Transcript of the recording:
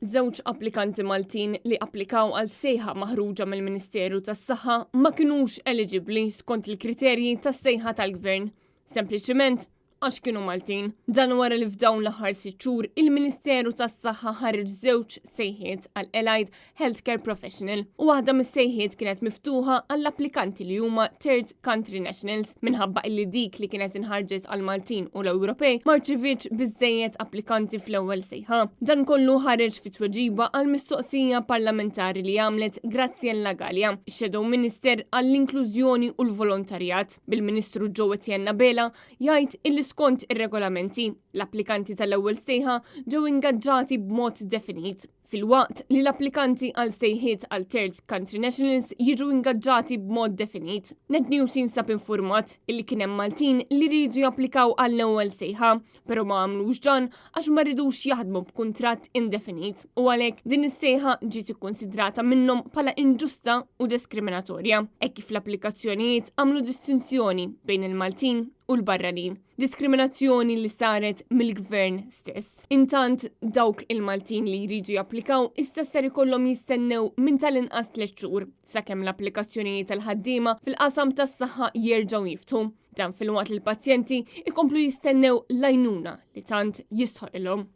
Żewġ applikanti Maltin li applikaw għal sejħa maħruġa mill-Ministeru tas-Saħħa ma kinux eligibbli skont il-kriterji tas-sejħa tal-Gvern, sempliċiment għax kienu Maltin. Dan wara li f'dawn l-aħħar 6 xhur il-Ministeru tas-Saħħa ħareġ żewġ sejħiet għal Allied Healthcare Professional u waħda mis-sejħiet kienet miftuħa għall-applikanti li huma Third Country Nationals minħabba illi dik li kienet inħarġet għal Maltin u l-Ewropej ma rċivitx biżżejjed applikanti fl-ewwel sejħa. Dan kollu ħareġ fi tweġiba għal mistoqsija parlamentari li għamlet Graziella Gallia, ix-Shadow Minister għall-Inklużjoni u l-Volontarjat. Bil-Ministru Joe Etienne Bela jgħid illi skont ir-regolamenti, l-applikanti tal-ewwel sejħa ġew ingaġġati b'mod definit, filwaqt li l-applikanti għal sejħiet għal Third Country Nationals jiġu ingaġġati b'mod definit. NetNews jinsab infurmat illi kien hemm Maltin li jridu japplikaw għall-ewwel sejħa, però ma għamlux dan għax ma rridux jaħdmu b'kuntratt indefinit u għalhekk din is-sejħa ġiet ikkonsidrata minnhom bħala inġusta u diskriminatorja, hekk kif l-applikazzjonijiet għamlu distinzjoni bejn il-Maltin u l-barranin. Diskriminazzjoni li saret mill-gvern stess. Intant dawk il-Maltin li jridu japplikaw issa ser ikollhom jistennew minn tal-inqas 3 xhur sakemm l-applikazzjonijiet tal-ħaddiema fil-qasam tas-saħħa jerġgħu jiftu. Dan fil-waqt il-pazjenti ikomplu jistennew l-għajnuna li tant jistħoqilhom.